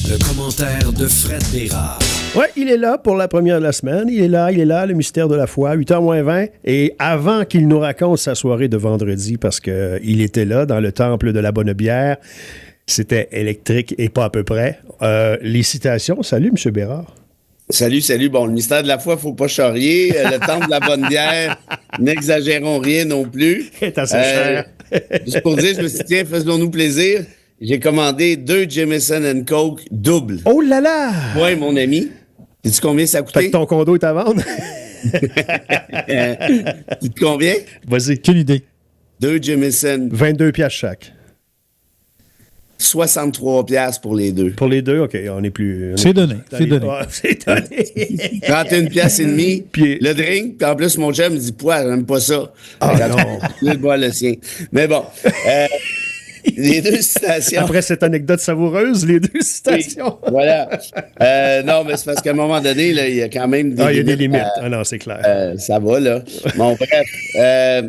Le commentaire de Fred Bérard. Oui, il est là pour la première de la semaine. Il est là, le mystère de la foi, 8h moins 20. Et avant qu'il nous raconte sa soirée de vendredi, parce qu'il était là dans le temple de la bonne bière, c'était électrique et pas à peu près. Les citations. Salut, M. Bérard. Salut. Bon, le mystère de la foi, faut pas charrier. Le temple de la bonne bière, n'exagérons rien non plus. C'est assez cher. Juste pour dire, je me suis dit, tiens, faisons-nous plaisir. J'ai commandé 2 Jameson & Coke double. Oh là là! Oui, mon ami. Sais-tu combien ça a coûté? Fait que ton condo est à vendre? Tu te combien? Vas-y. Quelle idée. 2 Jameson. 22 piastres chaque. 63 piastres pour les deux. Pour les deux, OK, on est plus... C'est donné. C'est donné. C'est donné. 31 piastres et demi. Puis- le drink. Puis en plus, mon chum me dit, poire, j'aime pas ça. Ah, Quand non. Je vais boire le sien. Mais bon. Les deux citations. Après cette anecdote savoureuse, les deux citations. Oui, voilà. Non, mais c'est parce qu'à un moment donné, là, il y a quand même des Il y a des limites. à- Ah non, c'est clair. ça va, là. Bon, bref.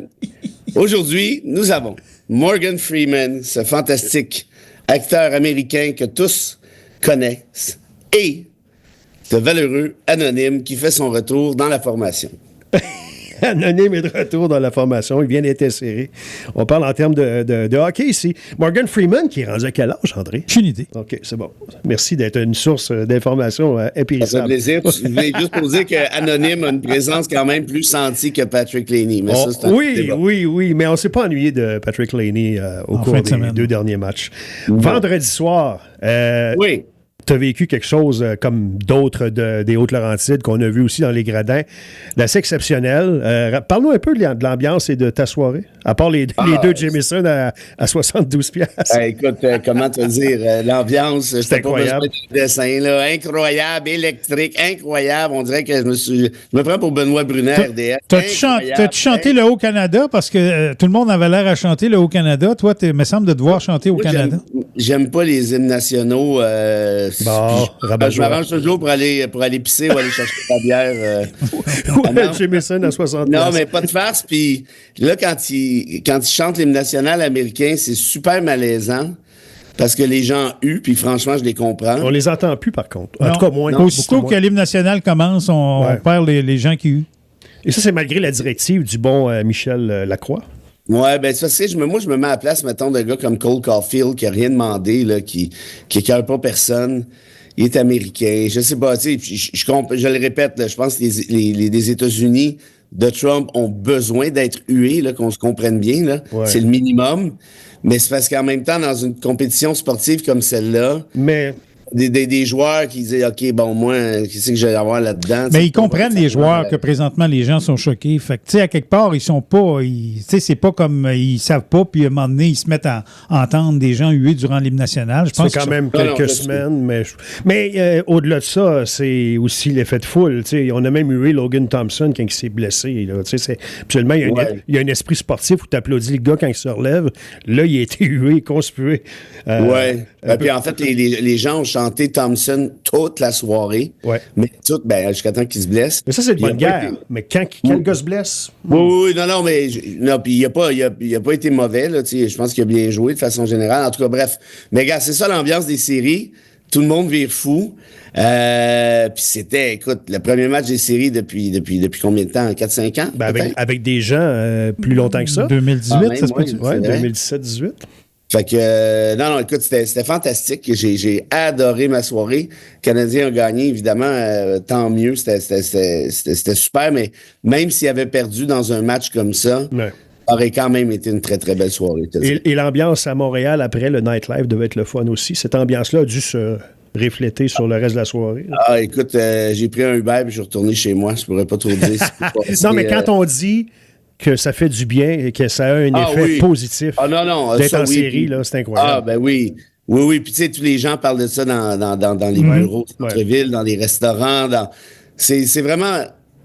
Aujourd'hui, nous avons Morgan Freeman, ce fantastique acteur américain que tous connaissent, et ce valeureux anonyme qui fait son retour dans la formation. Anonyme est de retour dans la formation. Il vient d'être inséré. On parle en termes de hockey ici. Morgan Freeman, qui est rendu à quel âge, André? J'ai une idée. OK, c'est bon. Merci d'être une source d'information Ça fait impérissable. plaisir. Juste pour dire qu'Anonyme a une présence quand même plus sentie que Patrick Laney. Mais ça, c'est un Oui, débat. oui, mais on ne s'est pas ennuyé de Patrick Laney au En cours fin de des semaine. 2 derniers matchs. Vendredi soir, Oui. tu as vécu quelque chose comme d'autres des Hautes-Laurentides qu'on a vu aussi dans les gradins, d'assez exceptionnel. Parle-nous un peu de l'ambiance et de ta soirée, à part les 2 Jameson à 72 piastres. Écoute, comment te dire, l'ambiance, C'est incroyable. Le dessin, là, incroyable, électrique, incroyable. On dirait que je me prends pour Benoît Brunet, RDF. T'as-tu chanté le Haut-Canada? Parce que tout le monde avait l'air à chanter le Haut-Canada. Toi, il me semble de devoir chanter au Moi, Canada. J'aime pas les hymnes nationaux. Bon, rabat-joie. Je m'arrange toujours pour aller pisser ou aller chercher la bière. Ouais, Jameson à 60 Non, piastres. mais pas de farce. Puis là, quand il chante l'hymne national américain, c'est super malaisant parce que les gens huent, puis franchement, je les comprends. On les entend plus, par contre. En Non. tout cas, moins. Aussitôt beaucoup que moins. l'hymne national commence, on Ouais. perd les gens qui huent. Et ça, c'est malgré la directive du bon Michel Lacroix. Ouais, ben c'est parce que moi, je me mets à la place, mettons, d'un gars comme Cole Caulfield qui a rien demandé, là, qui écœure pas personne. Il est américain. Je sais pas, tu sais, je le répète, là, je pense que les États-Unis de Trump ont besoin d'être hués, là, qu'on se comprenne bien, là. Ouais. C'est le minimum. Mais c'est parce qu'en même temps, dans une compétition sportive comme celle-là, Mais des joueurs qui disent, OK, bon, moi, qu'est-ce que je vais avoir là-dedans? Mais ils comprennent, les joueurs, que présentement, les gens sont choqués. Fait que, tu sais, à quelque part, ils sont pas... Tu sais, c'est pas comme... Ils savent pas, puis à un moment donné, ils se mettent à entendre des gens huer durant l'hymne national. Je ça pense fait quand que même Non, non, quelques je suis- semaines. Mais au-delà de ça, c'est aussi l'effet de foule. Tu sais, on a même hué Logan Thompson quand il s'est blessé. Là. Tu sais, absolument, Ouais. il y a un esprit sportif où tu applaudis le gars quand il se relève. Là, il a été hué, conspué. Ouais. Puis en fait, les gens ont chanté Thompson toute la soirée. Ouais. Mais jusqu'à temps qu'il se blesse. Mais ça, c'est de Il a bonne pas guerre. été- Mais quand le gars se blesse... Oui, non, mais non, puis il a pas été mauvais, là, tu sais, je pense qu'il a bien joué de façon générale. En tout cas, bref. Mais gars, c'est ça l'ambiance des séries. Tout le monde vire fou. Puis c'était, écoute, le premier match des séries depuis combien de temps? 4-5 ans? Ben, peut-être? avec des gens plus longtemps que ça. 2018, Ah, même, ça se peut. ouais. Ouais, C'est vrai. 2017-18. Fait que, non, écoute, c'était fantastique. J'ai adoré ma soirée. Les Canadiens ont gagné, évidemment, tant mieux. C'était super, mais même s'ils avaient perdu dans un match comme ça, Ouais. ça aurait quand même été une très, très belle soirée. Et l'ambiance à Montréal après le nightlife devait être le fun aussi. Cette ambiance-là a dû se refléter sur le reste de la soirée. Ah, écoute, j'ai pris un Uber et je suis retourné chez moi. Je pourrais pas trop dire. Non, mais quand on dit que ça fait du bien et que ça a un effet oui. positif Ah non, d'être ça, en oui. série, là, c'est incroyable. Ah, ben oui. Oui. Puis tu sais, tous les gens parlent de ça dans les bureaux de centre-ville, dans les restaurants. C'est vraiment...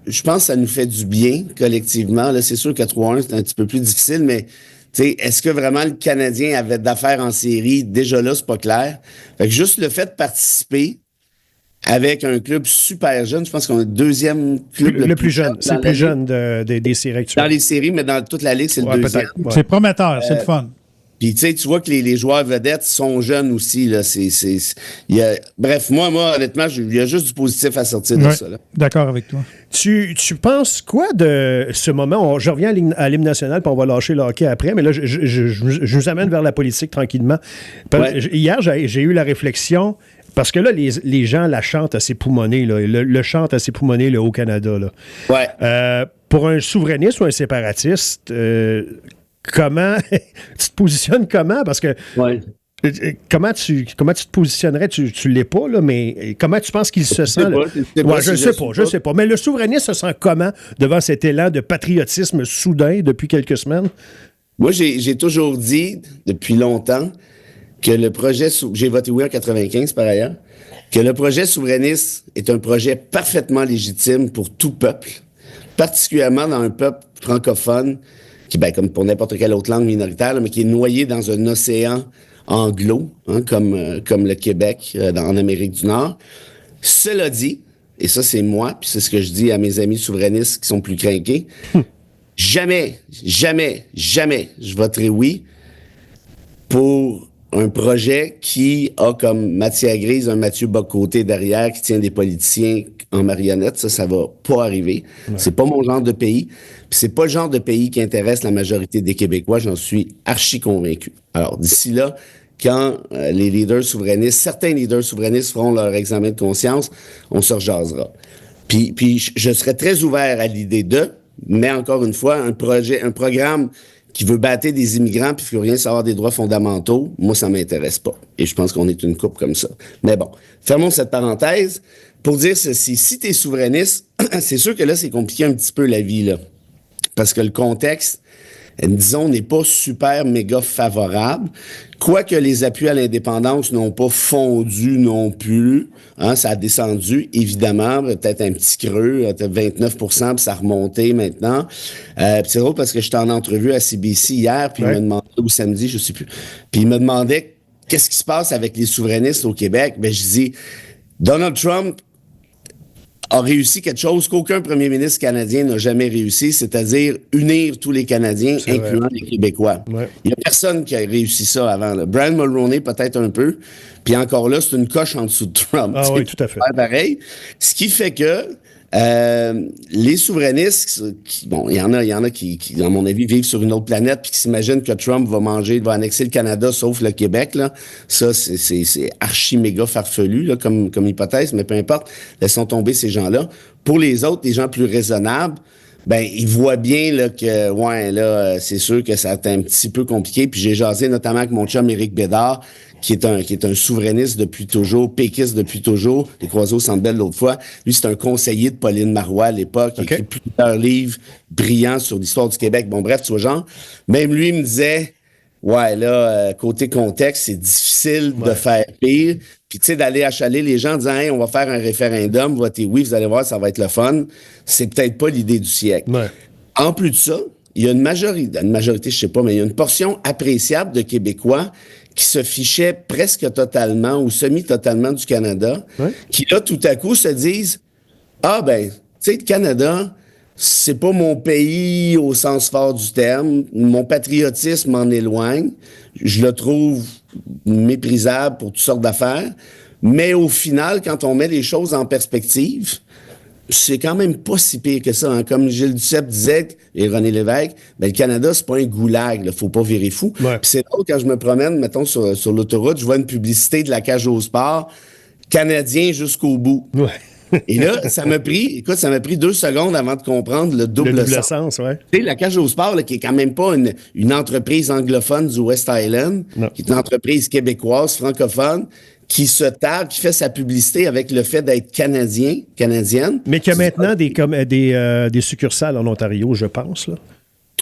Je pense que ça nous fait du bien collectivement. Là, c'est sûr que 3-1, c'est un petit peu plus difficile, mais tu sais, est-ce que vraiment le Canadien avait d'affaires en série? Déjà là, c'est pas clair. Fait que juste le fait de participer avec un club super jeune, je pense qu'on est le deuxième club Le plus jeune. C'est dans le plus la jeune des séries Ligue. Dans actuelles. les séries, mais dans toute la Ligue, c'est Ouais, le deuxième. peut-être. Ouais. C'est prometteur, c'est le fun. Puis, tu sais, tu vois que les joueurs vedettes sont jeunes aussi. Là. Bref, moi, honnêtement, il y a juste du positif à sortir de ça. Là. D'accord avec toi. Tu penses quoi de ce moment? Je reviens à l'hymne national, puis on va lâcher le hockey après, mais là, je vous amène vers la politique tranquillement. Hier, j'ai eu la réflexion, parce que là, les gens la chantent à ses poumonnés, là, le chantent à ses poumonnés là, au Canada. Là. Ouais. Pour un souverainiste ou un séparatiste, comment tu te positionnes comment? Parce que comment tu te positionnerais? Tu l'es pas, là, mais comment tu penses qu'il se sent? Je sais pas. Mais le souverainiste se sent comment devant cet élan de patriotisme soudain depuis quelques semaines? Moi, j'ai toujours dit, depuis longtemps, que le projet... J'ai voté oui en 95, par ailleurs, que le projet souverainiste est un projet parfaitement légitime pour tout peuple, particulièrement dans un peuple francophone qui, comme pour n'importe quelle autre langue minoritaire, là, mais qui est noyé dans un océan anglo, hein, comme le Québec en Amérique du Nord. Cela dit, et ça c'est moi, puis c'est ce que je dis à mes amis souverainistes qui sont plus crinqués, jamais je voterai oui pour un projet qui a comme matière grise un Mathieu Bock-Côté derrière qui tient des politiciens en marionnette. Ça va pas arriver. Ouais. C'est pas mon genre de pays. Puis c'est pas le genre de pays qui intéresse la majorité des Québécois. J'en suis archi convaincu. Alors, d'ici là, quand les leaders souverainistes, certains leaders souverainistes feront leur examen de conscience, on se rejasera. Puis je serais très ouvert à l'idée mais encore une fois, un programme qui veut battre des immigrants puis qui veut rien savoir des droits fondamentaux, moi, ça m'intéresse pas. Et je pense qu'on est une couple comme ça. Mais bon, fermons cette parenthèse pour dire ceci. Si t'es souverainiste, c'est sûr que là, c'est compliqué un petit peu la vie, là. Parce que le contexte, disons, n'est pas super méga favorable. Quoique les appuis à l'indépendance n'ont pas fondu non plus. Hein, ça a descendu, évidemment, peut-être un petit creux, peut-être 29 puis ça a remonté maintenant. C'est drôle parce que j'étais en entrevue à CBC hier, puis il me demandait, ou samedi, je sais plus, puis il me demandait qu'est-ce qui se passe avec les souverainistes au Québec. Ben, je dis, Donald Trump a réussi quelque chose qu'aucun premier ministre canadien n'a jamais réussi, c'est-à-dire unir tous les Canadiens, incluant les Québécois. Ouais. Il n'y a personne qui a réussi ça avant. Là. Brian Mulroney, peut-être un peu. Puis encore là, c'est une coche en dessous de Trump. Ah oui, tout à fait. Pareil. Ce qui fait que les souverainistes, il y en a qui, à mon avis, vivent sur une autre planète puis qui s'imaginent que Trump va annexer le Canada sauf le Québec, là. Ça, c'est archi méga farfelu, là, comme hypothèse, mais peu importe. Laissons tomber ces gens-là. Pour les autres, les gens plus raisonnables, ils voient bien, là, que, c'est sûr que ça a été un petit peu compliqué. Puis j'ai jasé notamment avec mon chum Éric Bédard, qui est un souverainiste depuis toujours, péquiste depuis toujours, les croisés au Centre Bell l'autre fois. Lui, c'est un conseiller de Pauline Marois à l'époque, qui a écrit plusieurs livres brillants sur l'histoire du Québec. Bon, bref, tu vois, genre, même lui me disait, côté contexte, c'est difficile de faire pire. Puis, tu sais, d'aller achaler les gens en disant, hey, on va faire un référendum, votez oui, vous allez voir, ça va être le fun. C'est peut-être pas l'idée du siècle. Ouais. En plus de ça, il y a une majorité, je sais pas, mais il y a une portion appréciable de Québécois qui se fichaient presque totalement ou semi-totalement du Canada, qui là, tout à coup, se disent, tu sais, le Canada, c'est pas mon pays au sens fort du terme, mon patriotisme m'en éloigne, je le trouve méprisable pour toutes sortes d'affaires, mais au final, quand on met les choses en perspective, c'est quand même pas si pire que ça. Hein. Comme Gilles Duceppe disait, et René Lévesque, le Canada, c'est pas un goulag, là, faut pas virer fou. Ouais. Puis c'est drôle, quand je me promène, mettons, sur l'autoroute, je vois une publicité de la cage au sport, Canadien jusqu'au bout. Ouais. Et là, ça m'a pris 2 secondes avant de comprendre le double sens. Ouais. Tu sais, la cage au sport, là, qui est quand même pas une entreprise anglophone du West Island, qui est une entreprise québécoise, francophone, qui se targue, qui fait sa publicité avec le fait d'être canadienne. Mais qui a maintenant des succursales en Ontario, je pense. Là.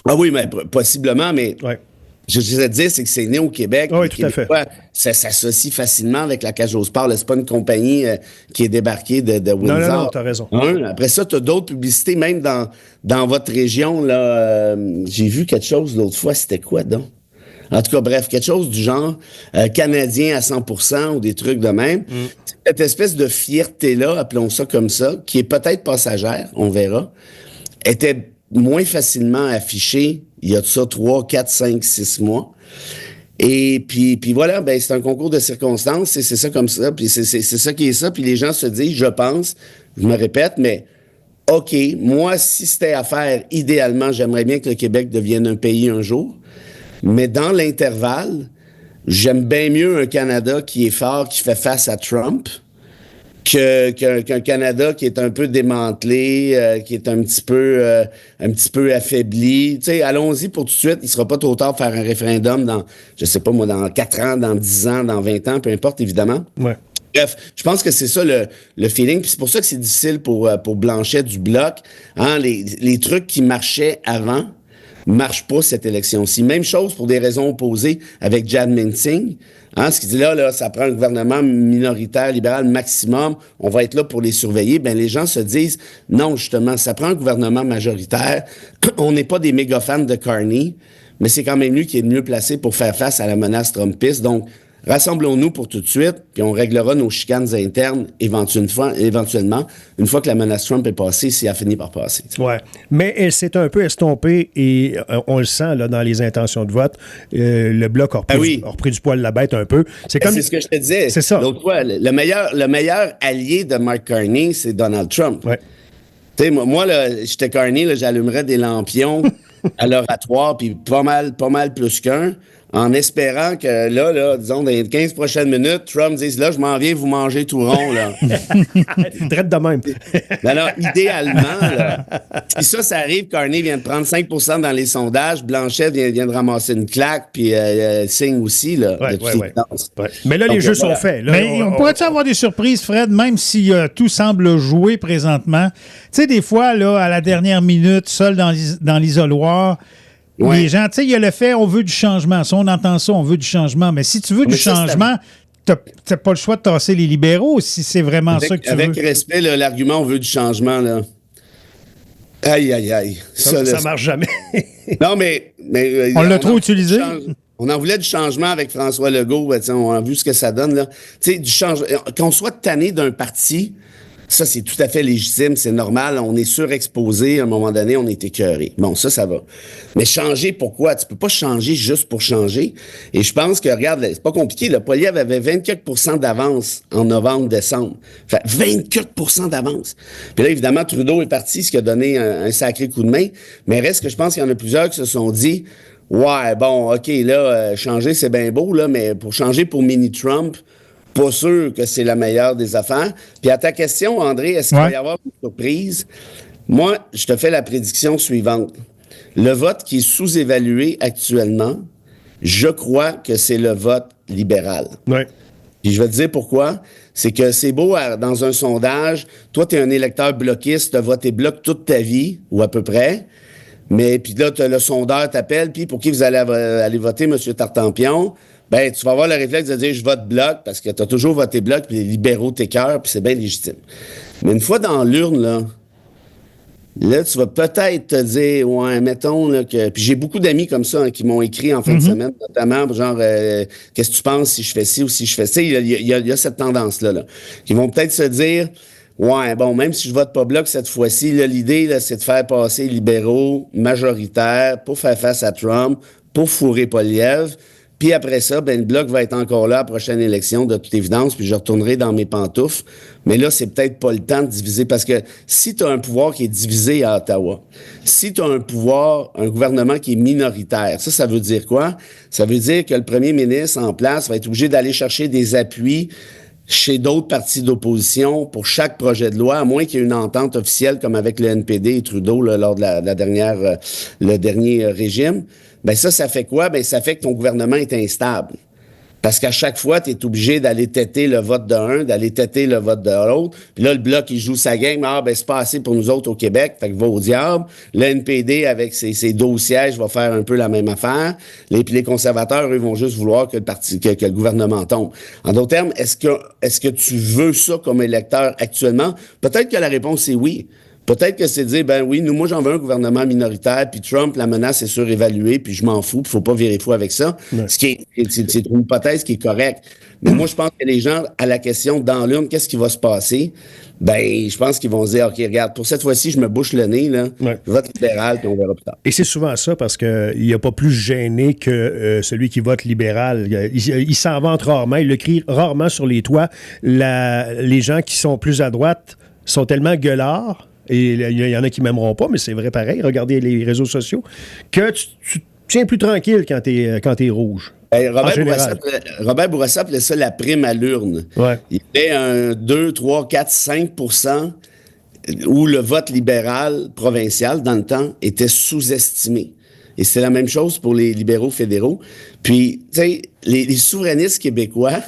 Ah oui, mais possiblement, mais je voudrais te dire, c'est que c'est né au Québec. Oui, tout à fait. Ça s'associe facilement avec la cage au sport. C'est pas une compagnie qui est débarquée de Windsor. Non, t'as raison. Après ça, t'as d'autres publicités, même dans votre région. Là, j'ai vu quelque chose l'autre fois. C'était quoi, donc? En tout cas, bref, quelque chose du genre canadien à 100% ou des trucs de même. Cette espèce de fierté-là, appelons ça comme ça, qui est peut-être passagère, on verra, était moins facilement affichée il y a de ça 3, 4, 5, 6 mois. Et puis voilà, ben c'est un concours de circonstances, et c'est ça comme ça, puis c'est ça qui est ça, puis les gens se disent, je pense, je me répète, mais OK, moi, si c'était à faire, idéalement, j'aimerais bien que le Québec devienne un pays un jour, mais dans l'intervalle, j'aime bien mieux un Canada qui est fort, qui fait face à Trump, qu'un Canada qui est un peu démantelé, qui est un petit peu affaibli. Tu sais, allons-y pour tout de suite. Il sera pas trop tard de faire un référendum dans, je sais pas moi, dans 4 ans, dans 10 ans, dans 20 ans, peu importe, évidemment. Ouais. Bref, je pense que c'est ça le feeling. Puis c'est pour ça que c'est difficile pour Blanchet du Bloc. Hein, les trucs qui marchaient avant marchent pas cette élection-ci. Même chose pour des raisons opposées avec Jad Minsing. Hein, ce qui dit là, ça prend un gouvernement minoritaire, libéral maximum, on va être là pour les surveiller. Ben les gens se disent, non, justement, ça prend un gouvernement majoritaire. On n'est pas des méga fans de Carney, mais c'est quand même lui qui est le mieux placé pour faire face à la menace trumpiste. Donc, rassemblons-nous pour tout de suite, puis on réglera nos chicanes internes éventuellement, une fois que la menace Trump est passée, si elle a fini par passer. Ouais. Mais elle s'est un peu estompée et on le sent là, dans les intentions de vote. Le Bloc a repris du poil la bête un peu. C'est ce que je te disais. C'est ça. L'autre fois, le meilleur allié de Mark Carney, c'est Donald Trump. Ouais. Tu sais, moi là, j'étais Carney, là, j'allumerais des lampions à l'oratoire, puis pas mal plus qu'un, en espérant que là, disons, dans les 15 prochaines minutes, Trump dise, là, je m'en viens vous manger tout rond, là. Traite de même. Alors, idéalement, là, si ça arrive, Carney vient de prendre 5 % dans les sondages, Blanchet vient de ramasser une claque, puis Singh aussi, là. Ouais. Ouais. Mais là, les jeux sont faits. Là, mais on pourrait-tu avoir des surprises, Fred, même si tout semble jouer présentement? Tu sais, des fois, là, à la dernière minute, seul dans l'isoloir, ouais. Les gens, tu sais, il y a le fait, on veut du changement. Si on entend ça, on veut du changement. Mais si tu veux du changement, t'as pas le choix de tasser les libéraux si c'est vraiment ça que tu veux. Avec respect, là, l'argument on veut du changement, là. Aïe. Ça marche jamais. Non, mais on l'a trop utilisé. On en voulait du changement avec François Legault. Ben, on a vu ce que ça donne, là. Tu sais, du changement. Qu'on soit tanné d'un parti, ça, c'est tout à fait légitime, c'est normal. On est surexposé. À un moment donné, on est écœuré. Bon, ça va. Mais changer, pourquoi? Tu peux pas changer juste pour changer. Et je pense que, regarde, c'est pas compliqué. Le Poilievre avait 24 % d'avance en novembre-décembre. Fait 24 % d'avance. Puis là, évidemment, Trudeau est parti, ce qui a donné un sacré coup de main. Mais reste que je pense qu'il y en a plusieurs qui se sont dit, ouais, bon, OK, là, changer, c'est bien beau, là, mais pour changer pour mini-Trump, pas sûr que c'est la meilleure des affaires. Puis à ta question, André, est-ce qu'il va y avoir une surprise? Moi, je te fais la prédiction suivante. Le vote qui est sous-évalué actuellement, je crois que c'est le vote libéral. Ouais. Puis je vais te dire pourquoi. C'est que c'est beau, dans un sondage, toi, tu es un électeur bloquiste, tu as voté bloc toute ta vie, ou à peu près. Mais puis là, le sondeur t'appelle, puis pour qui vous allez aller voter, M. Tartampion? Ben, tu vas avoir le réflexe de dire je vote bloc parce que tu as toujours voté bloc, puis les libéraux t'écœurent, puis c'est bien légitime. Mais une fois dans l'urne, là, tu vas peut-être te dire, ouais, mettons là, que. Puis j'ai beaucoup d'amis comme ça qui m'ont écrit en fin de semaine, notamment, genre, qu'est-ce que tu penses si je fais ci ou si je fais ça? Il y a cette tendance-là, qui vont peut-être se dire, ouais, bon, même si je vote pas bloc cette fois-ci, là, l'idée, là, c'est de faire passer les libéraux majoritaires pour faire face à Trump, pour fourrer Poilievre. Puis après ça, ben le Bloc va être encore là à la prochaine élection, de toute évidence, puis je retournerai dans mes pantoufles. Mais là, c'est peut-être pas le temps de diviser, parce que si tu as un pouvoir qui est divisé à Ottawa, si tu as un gouvernement qui est minoritaire, ça veut dire quoi? Ça veut dire que le premier ministre en place va être obligé d'aller chercher des appuis chez d'autres partis d'opposition pour chaque projet de loi, à moins qu'il y ait une entente officielle comme avec le NPD et Trudeau là, lors de le dernier régime. Ben ça fait quoi? Ben ça fait que ton gouvernement est instable. Parce qu'à chaque fois, tu es obligé d'aller têter le vote d'un, d'aller têter le vote de l'autre. Puis là, le Bloc, il joue sa game. Ah, ben c'est pas assez pour nous autres au Québec, fait que va au diable. Le NPD, avec ses 12 sièges, va faire un peu la même affaire. Puis les conservateurs, eux, vont juste vouloir que le gouvernement tombe. En d'autres termes, est-ce que tu veux ça comme électeur actuellement? Peut-être que la réponse est oui. Peut-être que c'est de dire, ben oui, moi, j'en veux un gouvernement minoritaire, puis Trump, la menace est surévaluée, puis je m'en fous, puis il faut pas virer fou avec ça. Ouais. C'est une hypothèse qui est correcte. Mais moi, je pense que les gens, à la question dans l'urne, qu'est-ce qui va se passer? Ben, je pense qu'ils vont se dire, OK, regarde, pour cette fois-ci, je me bouche le nez, là. Ouais. Je vote libéral, puis on verra plus tard. Et c'est souvent ça, parce qu'il n'y a pas plus gêné que celui qui vote libéral. Il s'en vante rarement, il le crie rarement sur les toits. Les gens qui sont plus à droite sont tellement gueulards, et il y en a qui m'aimeront pas, mais c'est vrai pareil, regardez les réseaux sociaux, que tu tiens plus tranquille quand t'es rouge. Robert Bourassa appelait ça la prime à l'urne. Ouais. Il y avait un 2, 3, 4, 5% où le vote libéral provincial, dans le temps, était sous-estimé. Et c'est la même chose pour les libéraux fédéraux. Puis, tu sais, les souverainistes québécois,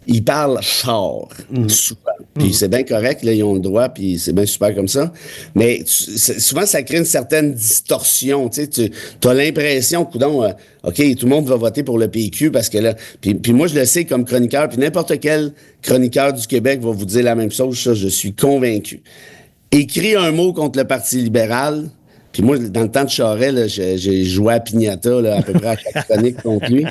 ils parlent fort, souvent. Puis c'est bien correct, là, ils ont le droit, puis c'est bien super comme ça. Mais souvent, ça crée une certaine distorsion. Tu as l'impression, coudonc, OK, tout le monde va voter pour le PQ parce que là... Puis moi, je le sais comme chroniqueur, puis n'importe quel chroniqueur du Québec va vous dire la même chose, ça, je suis convaincu. Écris un mot contre le Parti libéral... Puis moi, dans le temps de Charest, là, j'ai joué à Pignata là, à peu près à chaque chronique contre lui.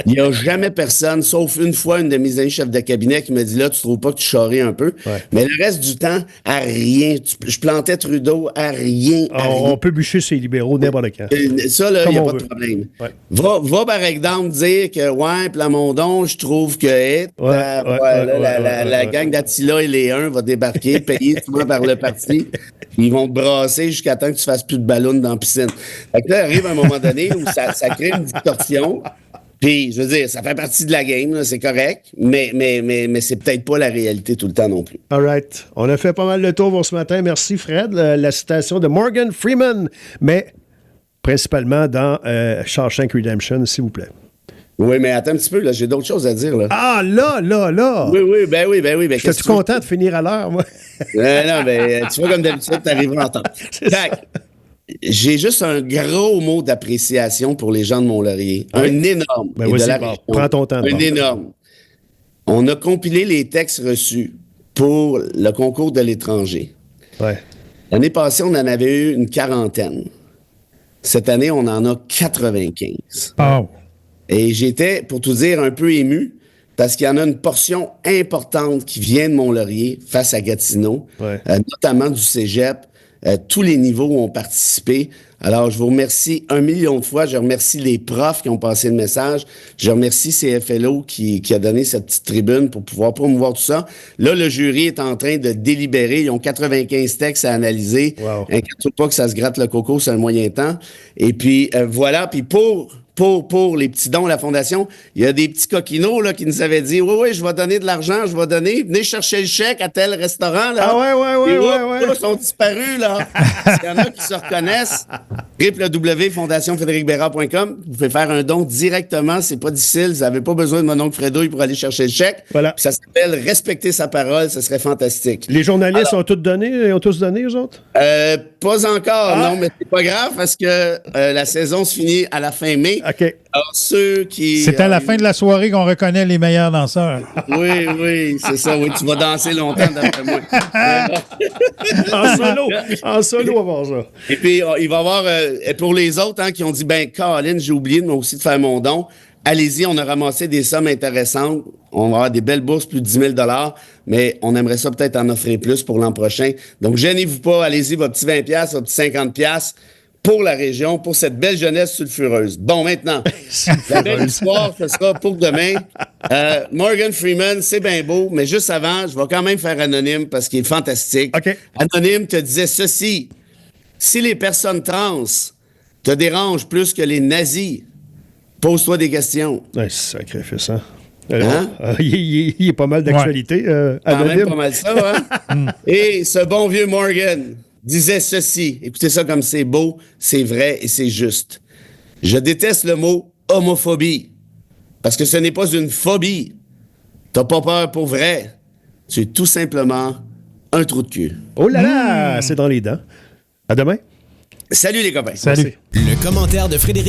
Il n'y a jamais personne, sauf une fois, une de mes amis chefs de cabinet qui m'a dit, là, tu trouves pas que tu charries un peu? Ouais. Mais le reste du temps, à rien. Je plantais Trudeau à rien. On peut bûcher ses libéraux n'importe quand. Ça, là, il n'y a pas de problème. Ouais. Va, par exemple, dire que, ouais, Plamondon, je trouve que la gang d'Attila et les uns va débarquer, payé souvent par le parti. Ils vont te brasser jusqu'à temps que tu fasses plus de ballon dans la piscine. Fait que là, arrive un moment donné où ça crée une distorsion. Puis, je veux dire, ça fait partie de la game, là, c'est correct, mais c'est peut-être pas la réalité tout le temps non plus. All right. On a fait pas mal de tours pour ce matin. Merci, Fred. La citation de Morgan Freeman, mais principalement dans Shawshank Redemption, s'il vous plaît. Oui, mais attends un petit peu, là, j'ai d'autres choses à dire. Là. Ah, là! Oui. Ben, j'étais content de finir à l'heure, moi. Non, mais tu vois, comme d'habitude, t'arriveras en temps. J'ai juste un gros mot d'appréciation pour les gens de Mont-Laurier. Oui. Un énorme. Ben, prends ton temps. Un énorme. On a compilé les textes reçus pour le concours de l'étranger. Ouais. L'année passée, on en avait eu une quarantaine. Cette année, on en a 95. Oh. Et j'étais, pour tout dire, un peu ému parce qu'il y en a une portion importante qui vient de Mont-Laurier face à Gatineau, notamment du cégep. Tous les niveaux ont participé. Alors, je vous remercie 1 million de fois. Je remercie les profs qui ont passé le message. Je remercie CFLO qui a donné cette petite tribune pour pouvoir promouvoir tout ça. Là, le jury est en train de délibérer. Ils ont 95 textes à analyser. Wow. Inquiète-toi pas que ça se gratte le coco, c'est un moyen temps. Et puis, voilà. Puis pour les petits dons à la Fondation, il y a des petits coquinots là, qui nous avaient dit « Oui, je vais donner de l'argent, je vais donner. Venez chercher le chèque à tel restaurant. » Là. Ah ouais. Là, ils sont disparus. Là. Il y en a qui se reconnaissent. www.fondationfrédéricbérard.com. Vous pouvez faire un don directement. C'est pas difficile. Vous n'avez pas besoin de mon oncle Frédouille pour aller chercher le chèque. Voilà. Ça s'appelle « Respecter sa parole ». Ce serait fantastique. Les journalistes ont tous donné, eux autres? Pas encore, non, mais c'est pas grave parce que la saison se finit à la fin mai. OK. Alors, ceux qui... C'est à la fin de la soirée qu'on reconnaît les meilleurs danseurs. Oui, c'est ça. Oui, tu vas danser longtemps d'après moi. En solo, avant ça. Et puis, il va y avoir, pour les autres qui ont dit, Colin, j'ai oublié de moi aussi de faire mon don. Allez-y, on a ramassé des sommes intéressantes. On va avoir des belles bourses, plus de 10 000 $, mais on aimerait ça peut-être en offrir plus pour l'an prochain. Donc, gênez-vous pas. Allez-y, vos petits 20 $, vos petits 50 $. Pour la région, pour cette belle jeunesse sulfureuse. Bon, maintenant, la belle histoire, ce sera pour demain. Morgan Freeman, c'est bien beau, mais juste avant, je vais quand même faire anonyme parce qu'il est fantastique. Okay. Anonyme te disait ceci. Si les personnes trans te dérangent plus que les nazis, pose-toi des questions. Sacrifice, hein? Il est pas mal d'actualité. Quand même pas mal ça, hein? Et ce bon vieux Morgan disait ceci. Écoutez ça comme c'est beau, c'est vrai et c'est juste. Je déteste le mot homophobie parce que ce n'est pas une phobie. T'as pas peur pour vrai. Tu es tout simplement un trou de cul. Oh là là, c'est dans les dents. À demain. Salut les copains. Salut. Le commentaire de Frédéric